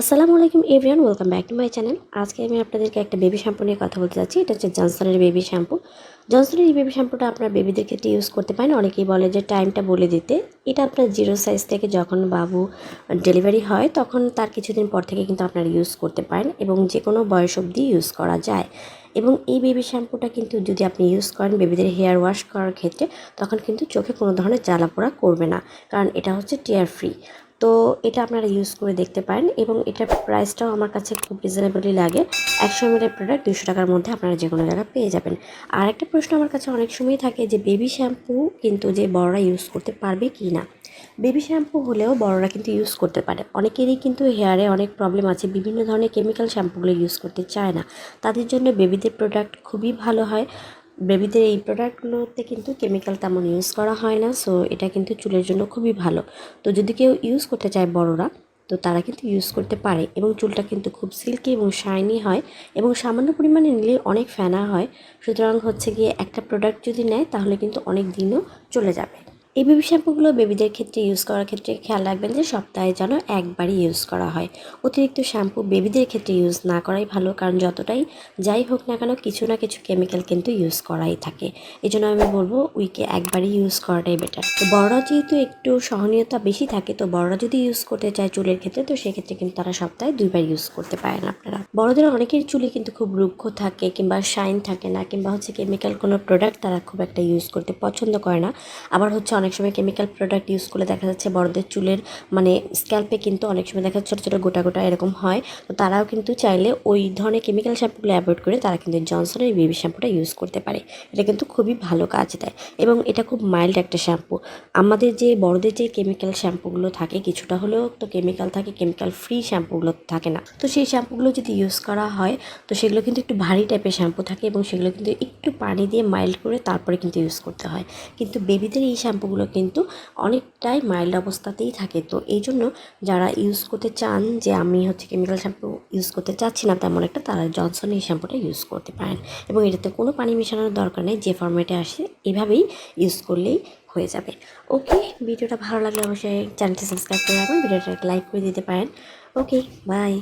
আসসালামু আলাইকুম everyone, welcome back to my channel. আজকে আমি আপনাদেরকে একটা বেবি শ্যাম্পু নিয়ে কথা বলতে যাচ্ছি। এটা হচ্ছে জনসনের বেবি শ্যাম্পু। জনসনের এই বেবি শ্যাম্পুটা আপনার বেবিদের ক্ষেত্রে ইউজ করতে পারেন। অনেকেই বলে যে টাইমটা বলে দিতে। এটা আপনার 0 সাইজ থেকে যখন বাবু ডেলিভারি হয় তখন তার কিছুদিন পর থেকে কিন্তু আপনারা ইউজ করতে পারেন এবং যে কোনো বয়স অবধি ইউজ করা যায়। এবং এই বেবি শ্যাম্পুটা কিন্তু যদি আপনি ইউজ করেন বেবিদের হেয়ার ওয়াশ করার ক্ষেত্রে, তখন কিন্তু চোখে কোনো ধরনের জ্বালাপোড়া করবে না, কারণ এটা হচ্ছে টিয়ার ফ্রি। তো এটা আপনারা ইউজ করে দেখতে পারেন এবং এটার প্রাইসটাও আমার কাছে খুব রিজনেবলই লাগে। 100 ml প্রোডাক্ট 200 টাকার মধ্যে আপনারা যে কোনো জায়গায় পেয়ে যাবেন। আর একটা প্রশ্ন আমার কাছে অনেক সময় থাকে যে বেবি শ্যাম্পু কিন্তু যে বড়রা ইউজ করতে পারবে কি না। বেবি শ্যাম্পু হলেও বড়রা কিন্তু ইউজ করতে পারে। অনেকেরই কিন্তু হেয়ারে অনেক প্রবলেম আছে, বিভিন্ন ধরনের কেমিক্যাল শ্যাম্পুগুলো ইউজ করতে চায় না। তাদের জন্য বেবিদের প্রোডাক্ট খুবই ভালো হয়। বেবিদের এই প্রোডাক্টগুলোতে কিন্তু কেমিক্যাল তেমন ইউজ করা হয় না, সো এটা কিন্তু চুলের জন্য খুবই ভালো। তো যদি কেউ ইউজ করতে চায় বড়রা, তো তারা কিন্তু ইউজ করতে পারে এবং চুলটা কিন্তু খুব সিল্কি এবং শাইনি হয় এবং সামান্য পরিমাণে নিলে অনেক ফেনা হয়। সুতরাং হচ্ছে গিয়ে একটা প্রোডাক্ট যদি নেয় তাহলে কিন্তু অনেক দিনও চলে যাবে। এই বেবি শ্যাম্পুগুলো বেবিদের ক্ষেত্রে ইউজ করার ক্ষেত্রে খেয়াল রাখবেন যে সপ্তাহে যেন একবারই ইউজ করা হয়। অতিরিক্ত শ্যাম্পু বেবিদের ক্ষেত্রে ইউজ না করাই ভালো, কারণ যতটাই যাই হোক না কেন কিছু না কিছু কেমিক্যাল কিন্তু ইউজ করাই থাকে। এই জন্য আমি বলবো উইকে একবারই ইউজ করাটাই বেটার। তো বড়রা যেহেতু একটু সহনীয়তা বেশি থাকে, তো বড়রা যদি ইউজ করতে চায় চুলের ক্ষেত্রে, তো সেক্ষেত্রে কিন্তু তারা সপ্তাহে 2বার ইউজ করতে পারেন আপনারা। বড়দের অনেকের চুলে কিন্তু খুব রুক্ষ থাকে কিংবা শাইন থাকে না, কিংবা হচ্ছে কেমিক্যাল কোনো প্রোডাক্ট তারা খুব একটা ইউজ করতে পছন্দ করে না। আবার হচ্ছে অনেক সময় কেমিক্যাল প্রোডাক্ট ইউজ করলে দেখা যাচ্ছে বড়দের চুলের স্ক্যাল্পে কিন্তু অনেক সময় দেখা যাচ্ছে ছোটো ছোটো গোটা গোটা এরকম হয়। তো তারাও কিন্তু চাইলে ওই ধরনের কেমিক্যাল শ্যাম্পুগুলো অ্যাভয়েড করে তারা কিন্তু জনসনের বেবি শ্যাম্পুটা ইউজ করতে পারে। এটা কিন্তু খুবই ভালো কাজ দেয় এবং এটা খুব মাইল্ড একটা শ্যাম্পু। আমাদের যে বড়দের যে কেমিক্যাল শ্যাম্পুগুলো থাকে কিছুটা হলেও তো কেমিক্যাল থাকে, কেমিক্যাল ফ্রি শ্যাম্পুগুলো থাকে না। তো সেই শ্যাম্পুগুলো যদি ইউজ করা হয় তো সেগুলো কিন্তু একটু ভারী টাইপের শ্যাম্পু থাকে এবং সেগুলো কিন্তু একটু পানি দিয়ে মাইল্ড করে তারপরে কিন্তু ইউজ করতে হয়। কিন্তু বেবিদের এই শ্যাম্পুগুলো কিন্তু অনেকটাই মাইল্ড অবস্থাতেই থাকে। তো এই জন্য যারা ইউজ করতে চান যে আমি হচ্ছে কেমিক্যাল শ্যাম্পু ইউজ করতে চাচ্ছি না তেমন একটা, তারা জনসন এই শ্যাম্পুটা ইউজ করতে পারেন এবং এটাতে কোনো পানি মেশানোর দরকার নেই। যে ফর্মেটে আসে এভাবেই ইউজ করলেই হয়ে যাবে। ওকে, ভিডিওটা ভালো লাগলে অবশ্যই চ্যানেলটি সাবস্ক্রাইব করে রাখবেন, ভিডিওটা লাইক করে দিতে পারেন। ওকে, বাই।